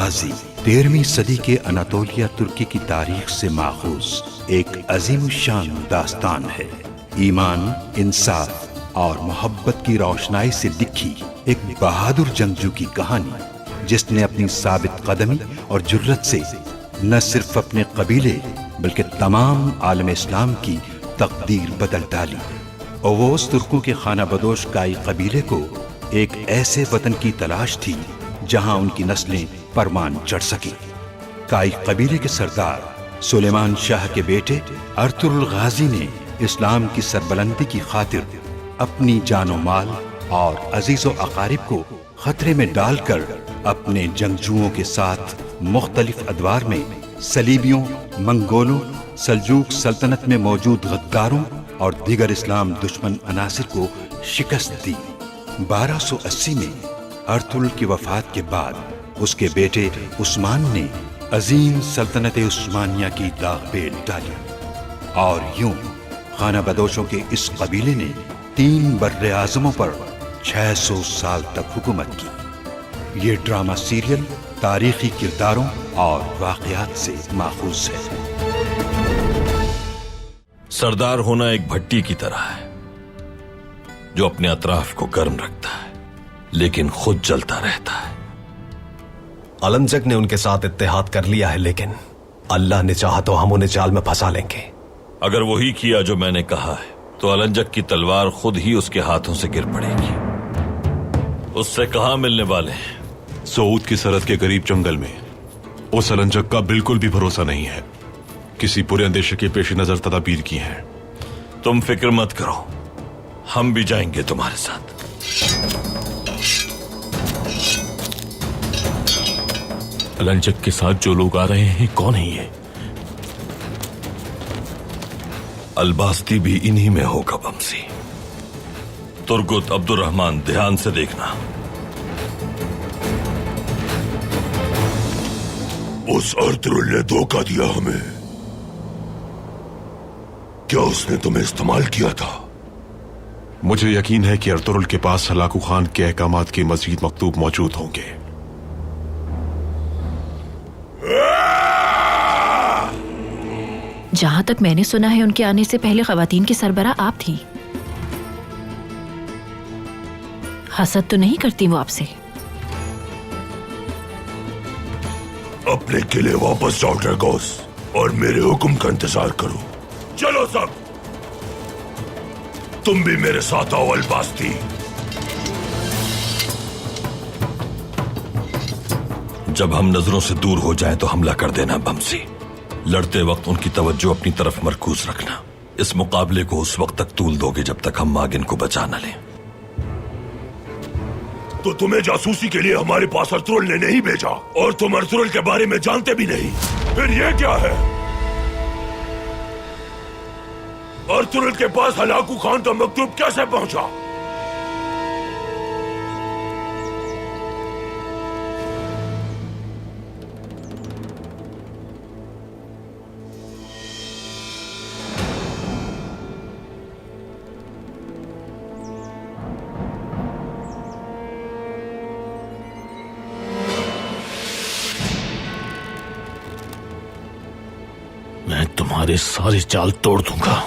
गाजी 13वीं सदी के अनातोलिया तुर्की की तारीख से माखूज एक अजीम शान दास्तान है। ईमान, इंसाफ और मोहब्बत की रोशनाई से लिखी एक बहादुर जंगजू की कहानी, जिसने अपनी साबित कदमी और जुर्रत से न सिर्फ अपने कबीले बल्कि तमाम आलम इस्लाम की तकदीर बदल डाली। ओवोस तुर्कों के खाना बदोश काई कबीले को एक ऐसे वतन की तलाश थी जहां उनकी नस्लें परमान चढ़ सकी। काई कबीले के सरदार सुलेमान शाह के बेटे अर्तुगरुल गाजी ने इस्लाम की सरबलंदी की खातिर अपनी जानो माल और अजीजो अकारिब को खतरे में डालकर अपने जंगजुओं के साथ मुख्तलिफ अदवार में सलीबियों, मंगोलों, सल्जूक सल्तनत में मौजूद गद्दारों और दीगर इस्लाम दुश्मन अनासिर को शिकस्त दी। 1280 में अर्तुगरुल की वफात के बाद उसके बेटे उस्मान ने अजीम सल्तनत उस्मानिया की दागबेल डाली और यूं खाना बदोशों के इस कबीले ने 3 बर्रे आज़मों पर 600 साल तक हुकूमत की। ये ड्रामा सीरियल तारीखी किरदारों और वाक़यात से माखूज है। सरदार होना एक भट्टी की तरह है जो अपने अतराफ को गर्म रखता है लेकिन खुद जलता रहता है। अलंजक ने उनके साथ इत्तेहाद कर लिया है, लेकिन अल्लाह ने चाहा तो हम उन्हें जाल में फंसा लेंगे। अगर वही किया जो मैंने कहा है तो अलंजक की तलवार खुद ही उसके हाथों से गिर पड़ेगी। उससे कहां मिलने वाले हैं? सऊद की सरहद के करीब जंगल में। उस अलंजक का बिल्कुल भी भरोसा नहीं है। किसी बुरे अंदेशे के पेश नजर तदाबीर की है। तुम फिक्र मत करो, हम भी जाएंगे तुम्हारे साथ। अलंजक के साथ जो लोग आ रहे हैं कौन है ये? अलबास्ती भी इन्हीं में होगा बमसी। तुर्गुत अब्दुर्रहमान, ध्यान से देखना। उस अर्तुगरुल ने धोखा दिया हमें। क्या उसने तुम्हें इस्तेमाल किया था? मुझे यकीन है कि अर्तुगरुल के पास हलाकू खान के अहकामात की मजीद मकतूब मौजूद होंगे। जहां तक मैंने सुना है उनके आने से पहले खवातीन की सरबराह आप थी। हसद तो नहीं करती वो आपसे? अपने किले वापस जाओ ड्रैगोस और मेरे हुक्म का इंतजार करो। चलो सब, तुम भी मेरे साथ आओ अलबास्ती। जब हम नजरों से दूर हो जाएं तो हमला कर देना बमसी। लड़ते वक्त उनकी तवज्जो अपनी तरफ मरकूज रखना। इस मुकाबले को उस वक्त तक तूल दोगे जब तक हम मागिन को बचा न लें। तो तुम्हें जासूसी के लिए हमारे पास अर्तुगरुल ने नहीं भेजा और तुम अर्तुगरुल के बारे में जानते भी नहीं। फिर ये क्या है? अर्तुगरुल के पास हलाकू खान का मकतूब कैसे पहुंचा? मैं तुम्हारे सारे चाल तोड़ दूंगा।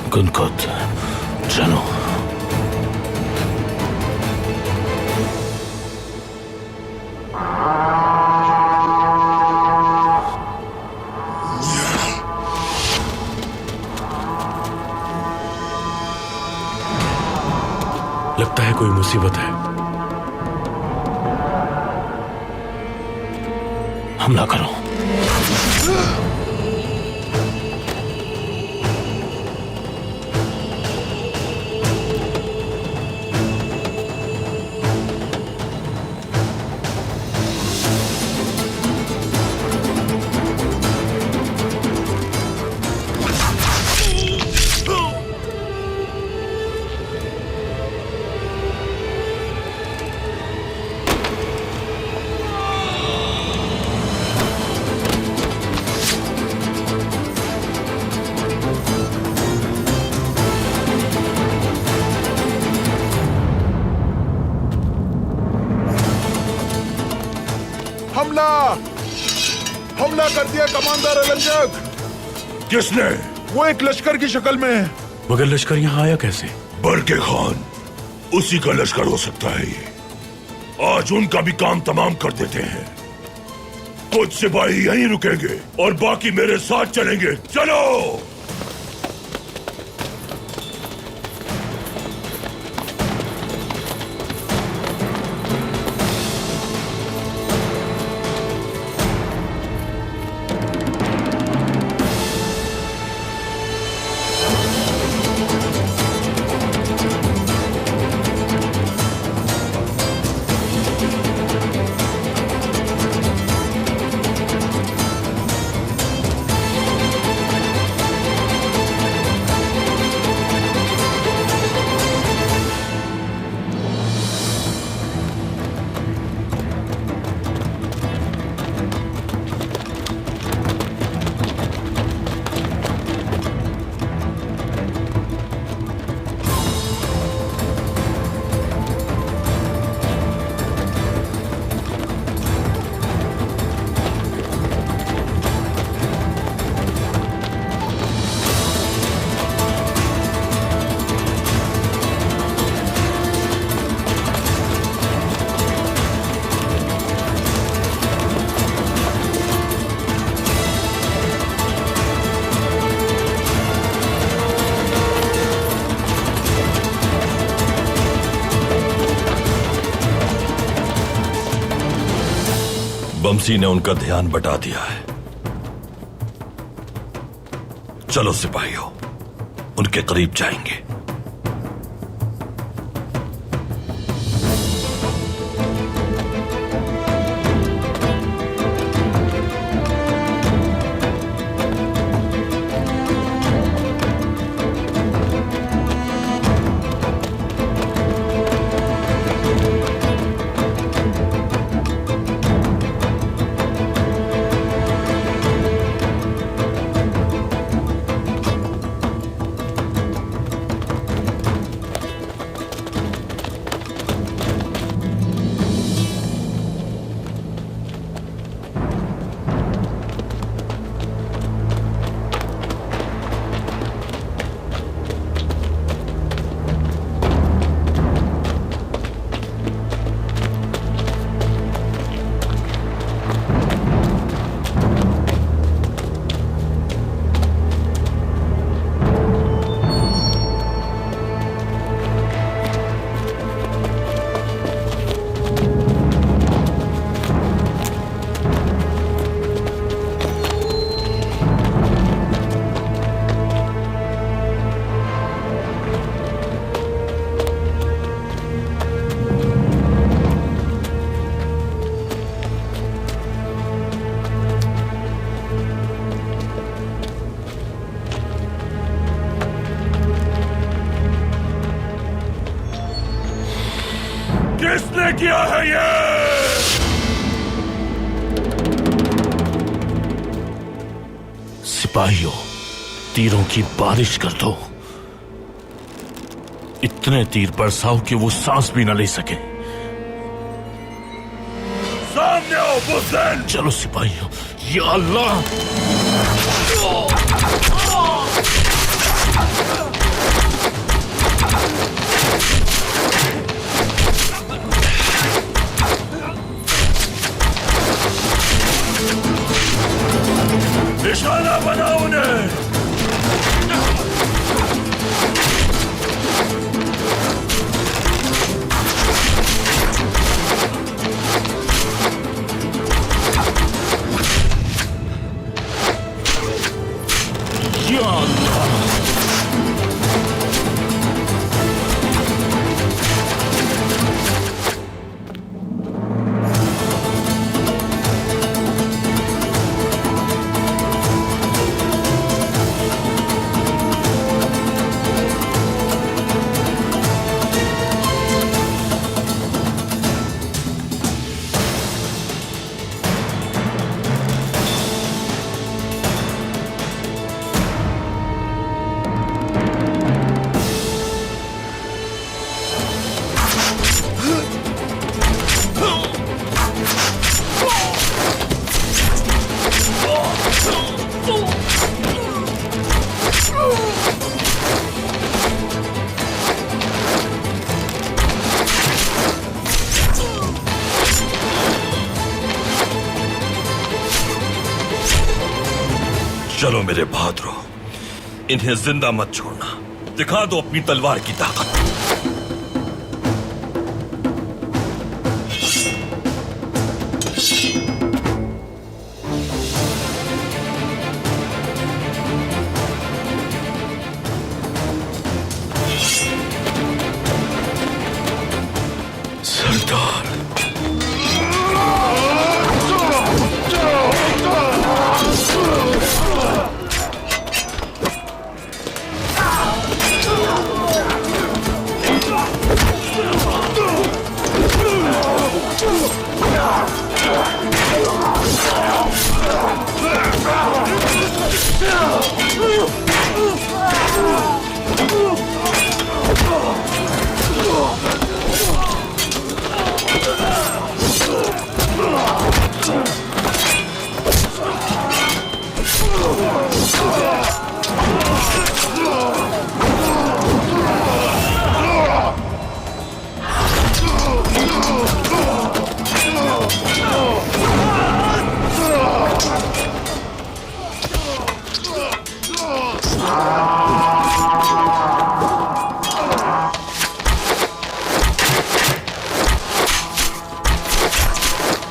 गुनकुत, चलो। लगता है कोई मुसीबत है। हमला करो। हमला कर दिया कमांडर अलंजक। किसने? वो एक लश्कर की शक्ल में है। मगर लश्कर यहाँ आया कैसे? बरके खान, उसी का लश्कर हो सकता है ये। आज उनका भी काम तमाम कर देते हैं। कुछ सिपाही यहीं रुकेंगे और बाकी मेरे साथ चलेंगे। चलो। बमसी ने उनका ध्यान बटा दिया है। चलो सिपाहियों, उनके करीब जाएंगे। किसने किया है ये? सिपाहियों, तीरों की बारिश कर दो। इतने तीर बरसाओ कि वो सांस भी न ले सके। सामने आओ बुज़दिन। चलो सिपाहियों, या अल्लाह। निशाना बनाओ उन्हें। चलो मेरे बहादुरों, इन्हें जिंदा मत छोड़ना। दिखा दो अपनी तलवार की ताकत। सरदार,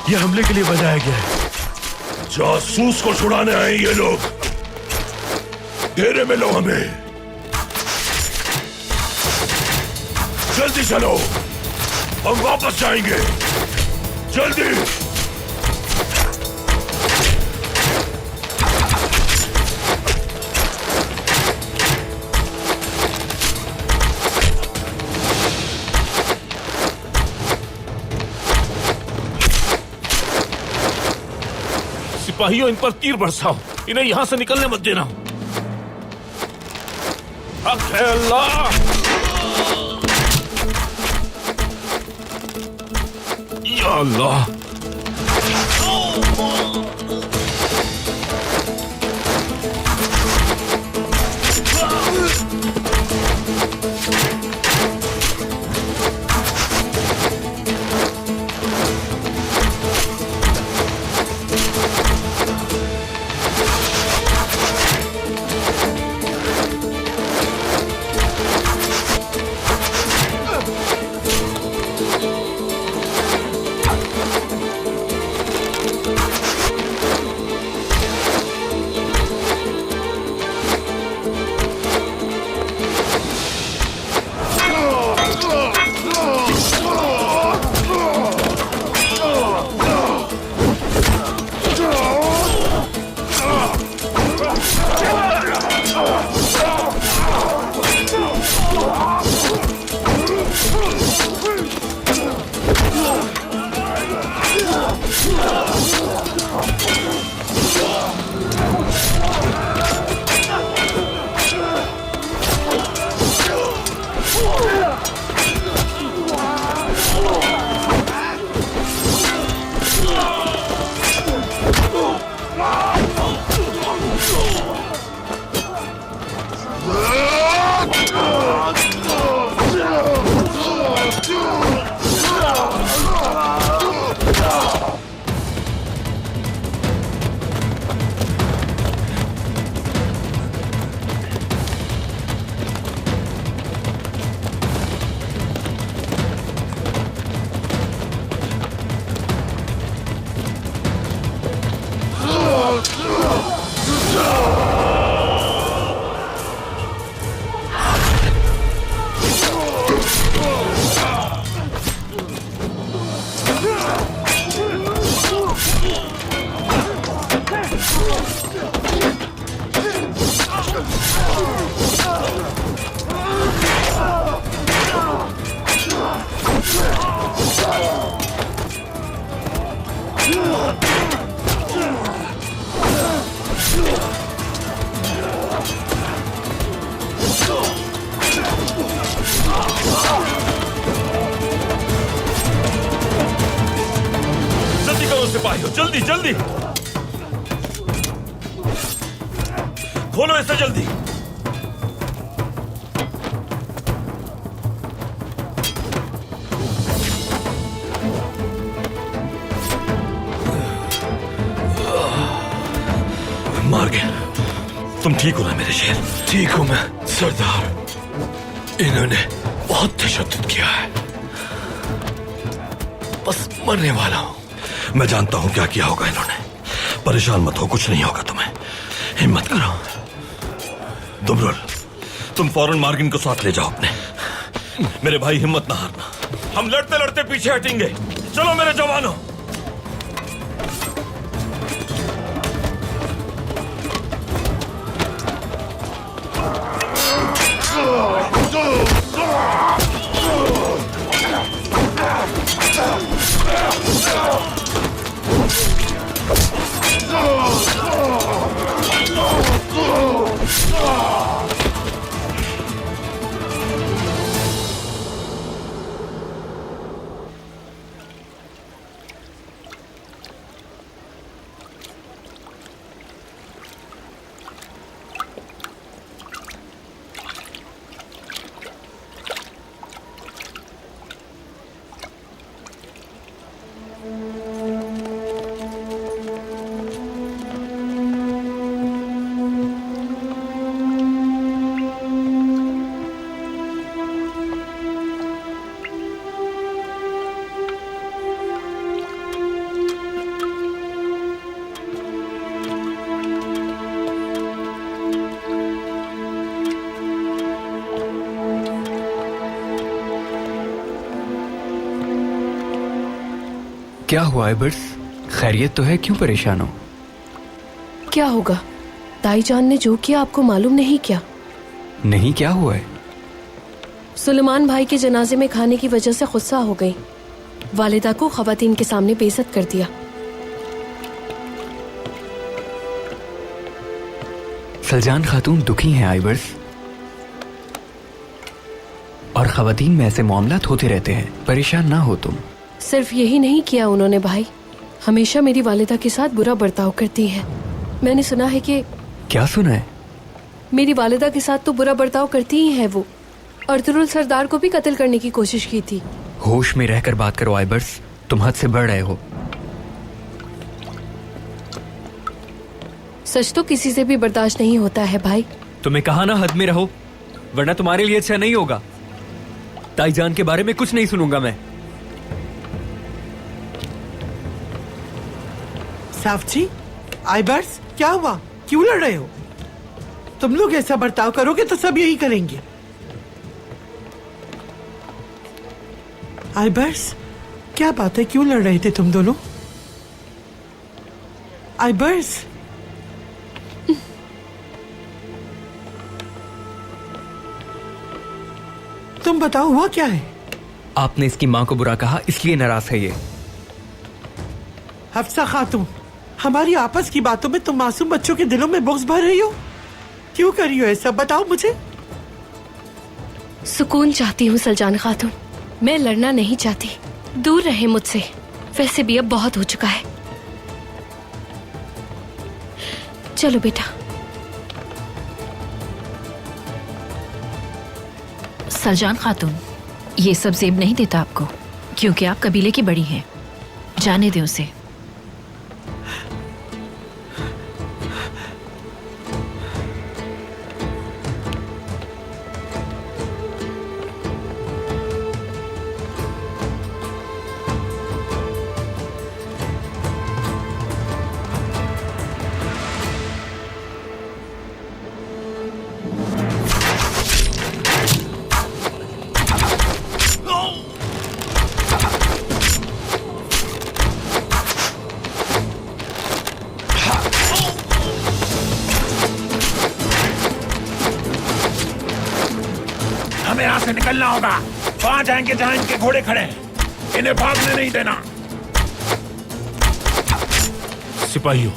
ये हमले के लिए बनाया गया है। जासूस को छुड़ाने आए ये लोग। घेरे में लो हमें। जल्दी चलो, हम वापस जाएंगे। जल्दी। सिपाहियों, इन पर तीर बरसाओ। इन्हें यहां से निकलने मत देना। हक है अल्लाह। या अल्लाह। जल्दी करो सिपाहियों, जल्दी जल्दी खोलो इसे जल्दी। मार गया, ठीक हो ना मेरे शेर? ठीक हूं मैं सरदार। इन्होंने बहुत तशद्दुद किया है, बस मरने वाला हूं। मैं जानता हूं क्या किया होगा इन्होंने। परेशान मत हो, कुछ नहीं होगा तुम्हें। हिम्मत करो। दुबरुल, तुम फौरन मार्गिन को साथ ले जाओ अपने। मेरे भाई हिम्मत ना हारना, हम लड़ते लड़ते पीछे हटेंगे। चलो मेरे जवानों। क्या हुआ आइबर्स? खैरियत तो है, क्यों परेशान हो? क्या होगा? ताईजान ने जो किया आपको मालूम नहीं क्या? नहीं, क्या हुआ है? सुलेमान भाई के जनाजे में खाने की वजह से गुस्सा हो गई। वालिदा को खवातीन के सामने बेइज्जत कर दिया। सलजान खातून दुखी हैं आइबर्स, और खवातीन में ऐसे मामलात होते रहते हैं। परेशान ना हो तुम। सिर्फ यही नहीं किया उन्होंने भाई, हमेशा मेरी वालिदा के साथ बुरा बर्ताव करती हैं। मैंने सुना है कि... क्या सुना है? मेरी वालिदा के साथ तो बुरा बर्ताव करती ही है वो। अर्तुरुल सरदार को भी कत्ल करने की कोशिश की थी। होश में रहकर बात करो आइबर्स, तुम हद से बढ़ रहे हो। सच तो किसी से भी बर्दाश्त नहीं होता है भाई। तुम्हें कहा ना हद में रहो, वरना तुम्हारे लिए अच्छा नहीं होगा। ताईजान के बारे में कुछ नहीं सुनूंगा मैं। साफची, आइबर्स, क्या हुआ? क्यों लड़ रहे हो? तुम लोग ऐसा बर्ताव करोगे तो सब यही करेंगे। आइबर्स, क्या बात है, क्यों लड़ रहे थे तुम दोनों? आइबर्स, तुम बताओ हुआ क्या है? आपने इसकी माँ को बुरा कहा, इसलिए नाराज है ये। हफ्सा खातून, हमारी आपस की बातों में तुम मासूम बच्चों के दिलों में बुग़्ज़ भर रही हो। क्यों कर रही हो ऐसा, बताओ मुझे। सुकून चाहती हूँ सलजान खातून, मैं लड़ना नहीं चाहती। दूर रहे मुझसे, वैसे भी अब बहुत हो चुका है। चलो बेटा। सलजान खातून, ये सब जेब नहीं देता आपको, क्योंकि आप कबीले की बड़ी हैं। जाने दें उसे। हमें यहाँ से निकलना होगा। वहां जाएंगे जहां इनके घोड़े खड़े हैं। इन्हें भागने नहीं देना। सिपाहियों,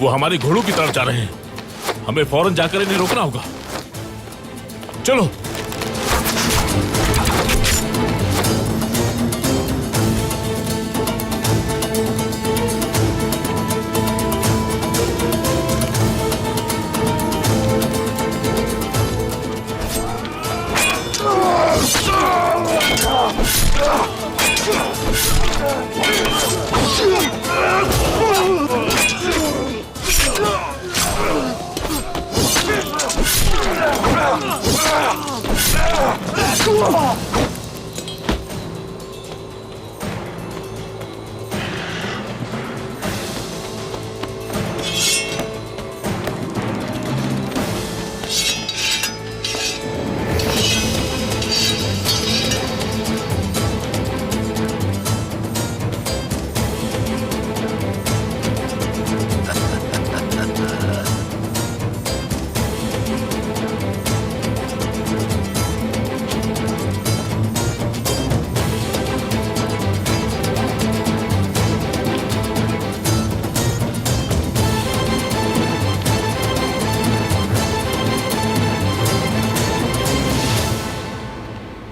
वो हमारे घोड़ों की तरफ जा रहे हैं। हमें फौरन जाकर इन्हें रोकना होगा। चलो।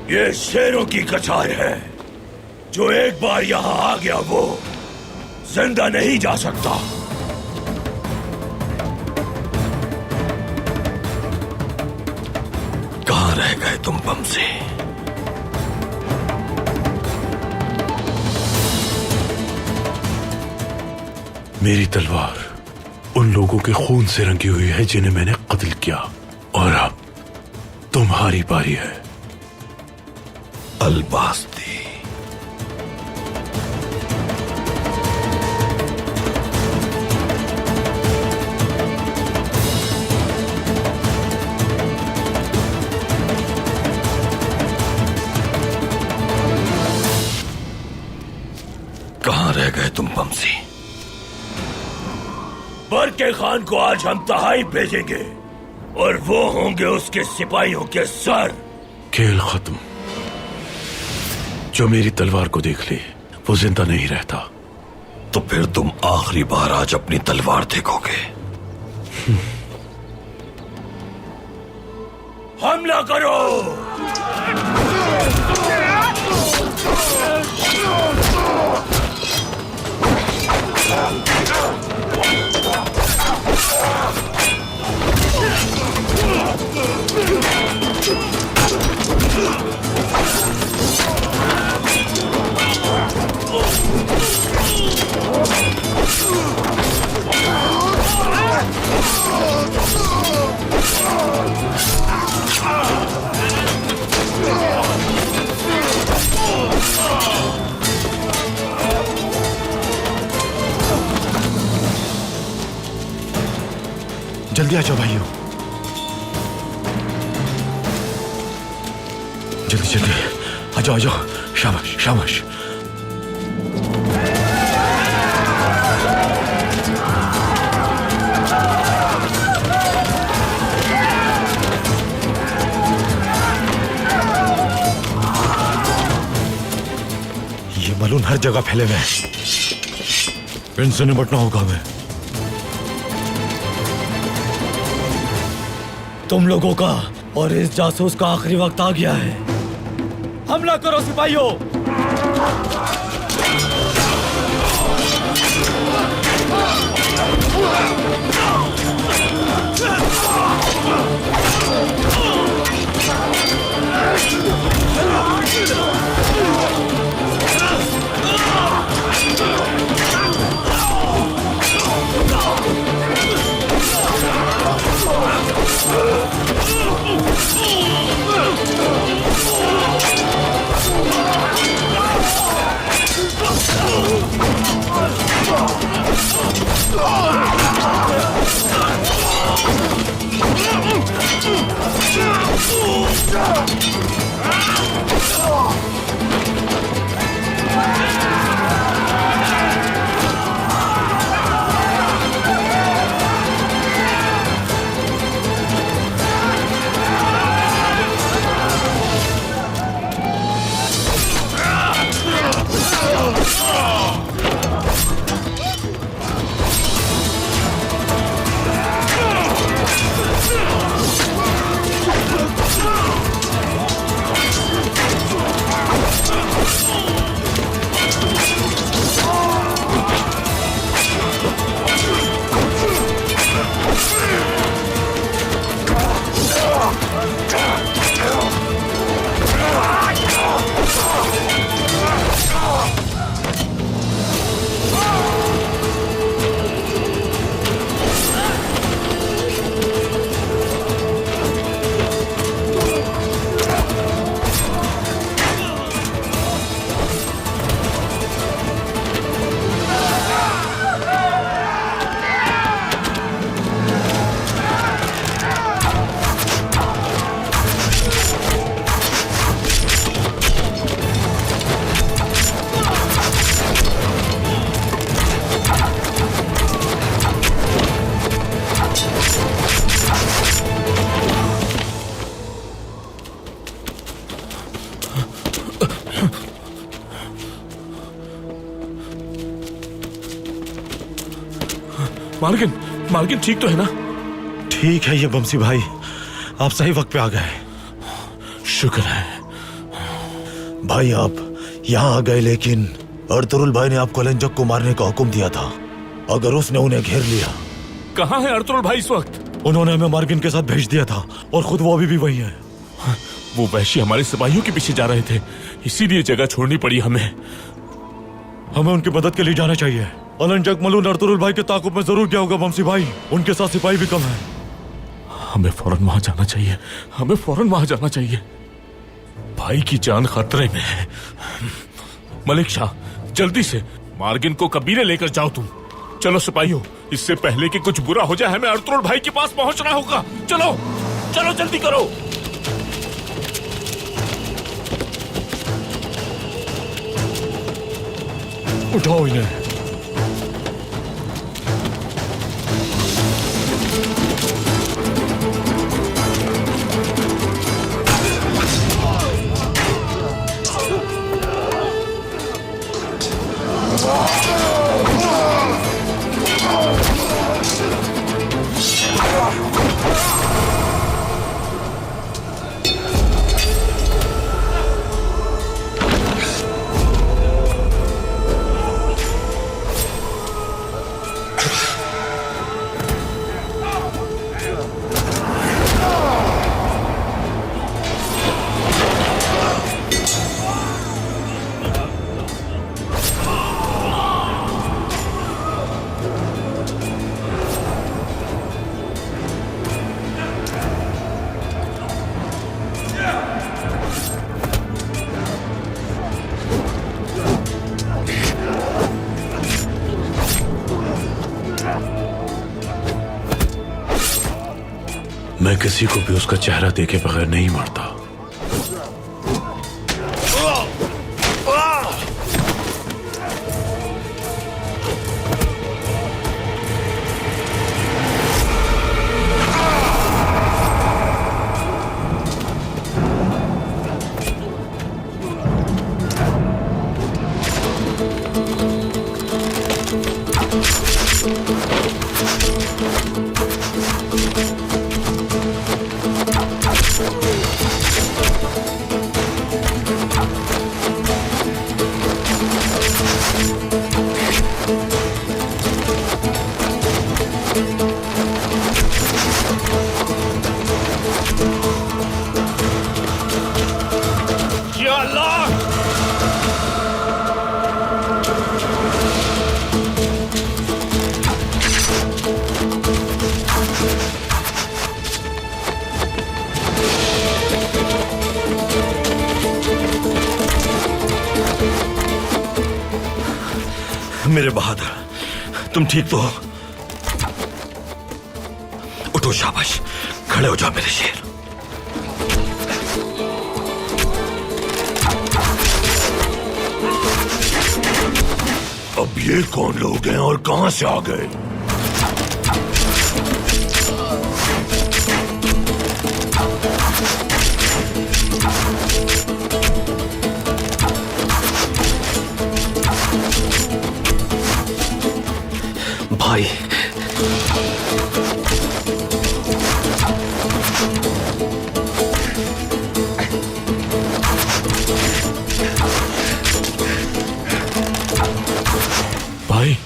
ये शेरों की कछार है। जो एक बार यहां आ गया वो जिंदा नहीं जा सकता। कहां रह गए तुम बमसी? मेरी तलवार उन लोगों के खून से रंगी हुई है जिन्हें मैंने कत्ल किया, और अब तुम्हारी बारी है। अलबास्ती, कहां रह गए तुम बमसी? बरके खान को आज हम तहाई भेजेंगे और वो होंगे उसके सिपाहियों के सर। खेल खत्म। जो मेरी तलवार को देख ले वो जिंदा नहीं रहता। तो फिर तुम आखिरी बार आज अपनी तलवार देखोगे। हमला करो। जल्दी आ जाओ भाइयों, जल्दी जल्दी आ जाओ, आ जाओ। शाबाश शाबाश। ये बलून हर जगह फैले हुए हैं, इनसे निपटना होगा हमें। तुम लोगों का और इस जासूस का आखिरी वक्त आ गया है। हमला करो सिपाहियों। मार्गिन मार्गिन ठीक तो है ना? ठीक है ये बमसी भाई, आप सही वक्त पे आ गए। शुक्र है भाई आप यहाँ आ गए, लेकिन अर्तुरुल भाई ने आपको अलंजक को मारने का हुक्म दिया था। अगर उसने उन्हें घेर लिया। कहाँ है अर्तुरुल भाई इस वक्त? उन्होंने हमें मार्गिन के साथ भेज दिया था और खुद वो अभी भी वही है। वो वैश्य हमारे सिपाहियों के पीछे जा रहे थे, इसीलिए जगह छोड़नी पड़ी हमें। हमें उनकी मदद के लिए जाना चाहिए। अलंजक मलून अर्तुरुल भाई के ताकुब में जरूर गया होगा बमसी भाई, उनके साथ सिपाही भी कम है। हमें फौरन वहां जाना चाहिए, हमें फौरन वहां जाना चाहिए। भाई की जान खतरे में है। मलिक शाह, जल्दी से मार्गिन को कबीले लेकर जाओ तुम। चलो सिपाहियों, इससे पहले कि कुछ बुरा हो जाए हमें अर्तुरुल भाई के पास पहुंचना होगा। चलो चलो जल्दी करो। उठाओ इन्हें। मैं किसी को भी उसका चेहरा देखे बगैर नहीं मरता। मेरे बहादुर, तुम ठीक तो हो? उठो, शाबाश, खड़े हो जाओ मेरे शेर। अब ये कौन लोग हैं और कहां से आ गए? भाई, भाई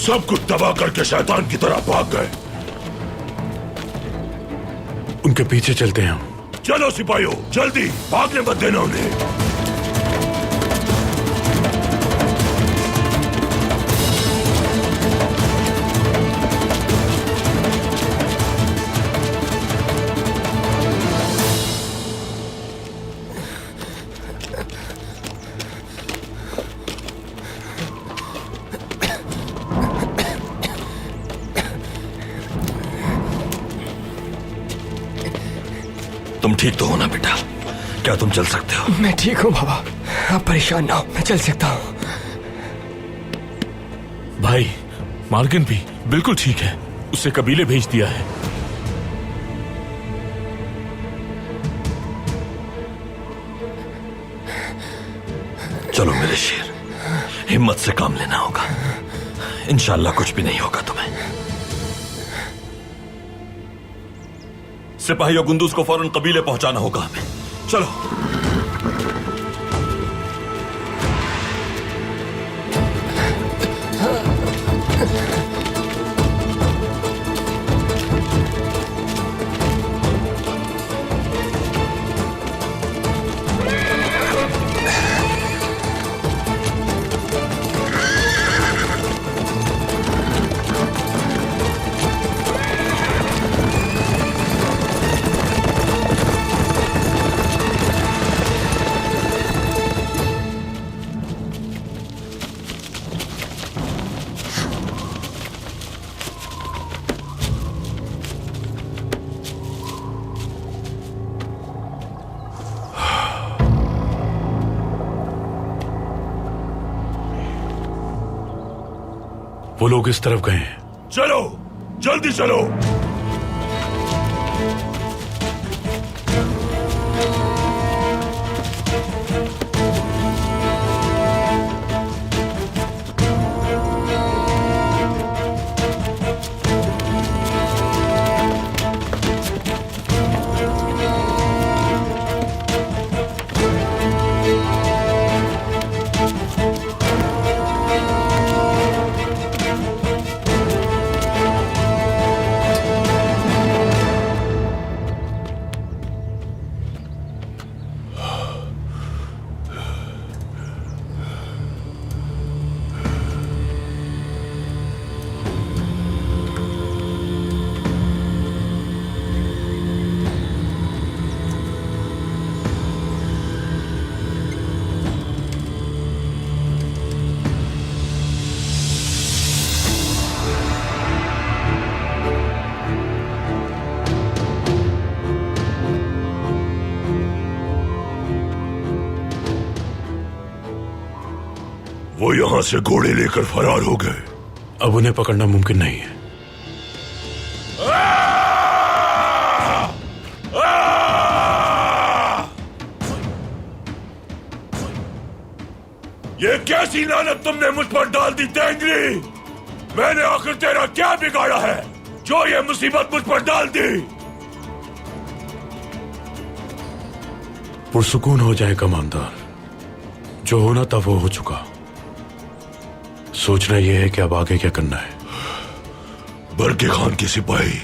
सब कुछ तबाह करके शैतान की तरह भाग गए। उनके पीछे चलते हैं हम। चलो सिपाहियों, जल्दी, भागने मत देना उन्हें। तुम ठीक तो हो ना बेटा? क्या तुम चल सकते हो? मैं ठीक हूँ बाबा, आप परेशान ना हो, मैं चल सकता हूँ। भाई मार्गिन भी बिल्कुल ठीक है, उसे कबीले भेज दिया है। चलो मेरे शेर, हिम्मत से काम लेना होगा। इंशाल्लाह कुछ भी नहीं होगा तुम्हें। सिपाहियों, गुंदूज को फौरन कबीले पहुंचाना होगा हमें। चलो। वो लोग इस तरफ गए हैं। चलो, जल्दी चलो। वो यहां से घोड़े लेकर फरार हो गए। अब उन्हें पकड़ना मुमकिन नहीं है। ये कैसी लानत तुमने मुझ पर डाल दी तेंगरी? मैंने आखिर तेरा क्या बिगाड़ा है जो ये मुसीबत मुझ पर डाल दी? पुरसुकून हो जाए कमांडर, जो होना था वो हो चुका। सोचना यह है कि अब आगे क्या करना है। बरके खान के सिपाही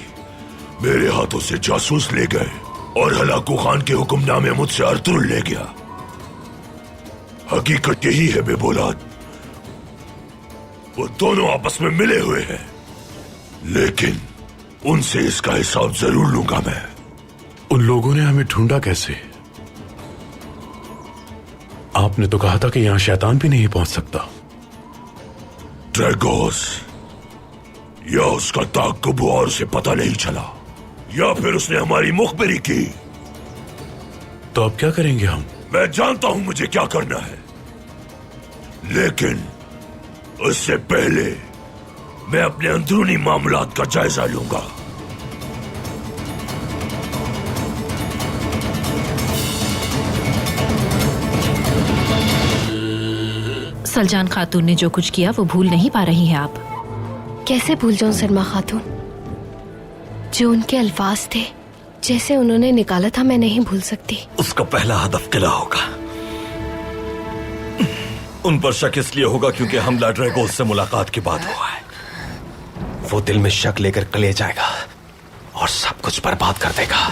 मेरे हाथों से जासूस ले गए और हलाकू खान के हुक्मनामे मुझसे अर्तुल ले गया। हकीकत यही है बेबौलाद, वो दोनों आपस में मिले हुए हैं, लेकिन उनसे इसका हिसाब जरूर लूंगा मैं। उन लोगों ने हमें ढूंढा कैसे? आपने तो कहा था कि यहां शैतान भी नहीं पहुंच सकता। ड्रैगोस, या उसका ताक़ुब और उसे पता नहीं चला, या फिर उसने हमारी मुखबिरी की। तो अब क्या करेंगे हम? मैं जानता हूं मुझे क्या करना है, लेकिन उससे पहले मैं अपने अंदरूनी मामलात का जायजा लूंगा। सलजान खातून ने जो कुछ किया वो भूल नहीं पा रही हैं आप। कैसे भूल जाऊं सरमा खातून? जो उनके अल्फाज थे, जैसे उन्होंने निकाला था, मैं नहीं भूल सकती। उसका पहला हदफ किला होगा। उन पर शक इसलिए होगा क्योंकि हमला ड्रैगोस से मुलाकात के बाद हुआ है। वो दिल में शक लेकर कले जाएगा और सब कुछ बर्बाद कर देगा।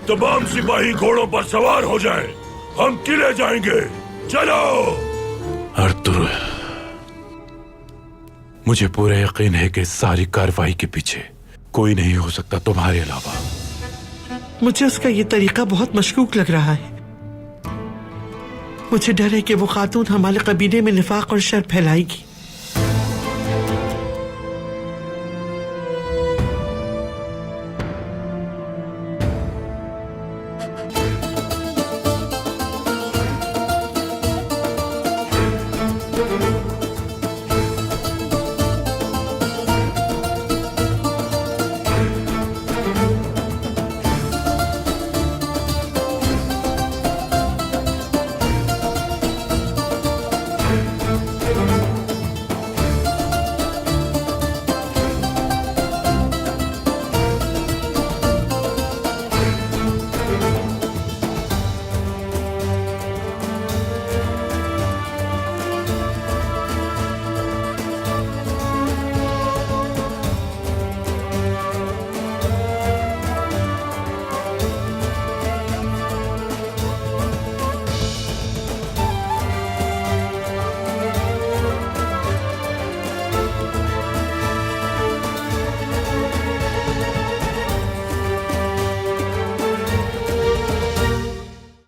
तमाम सिपाही घोड़ों पर सवार हो जाएं, हम किले जाएंगे। चलो। अर्तुर, मुझे पूरा यकीन है कि इस सारी कार्रवाई के पीछे कोई नहीं हो सकता तुम्हारे अलावा। मुझे उसका ये तरीका बहुत मशकूक लग रहा है। मुझे डर है कि वो खातून हमारे कबीले में निफाक और शर फैलाएगी।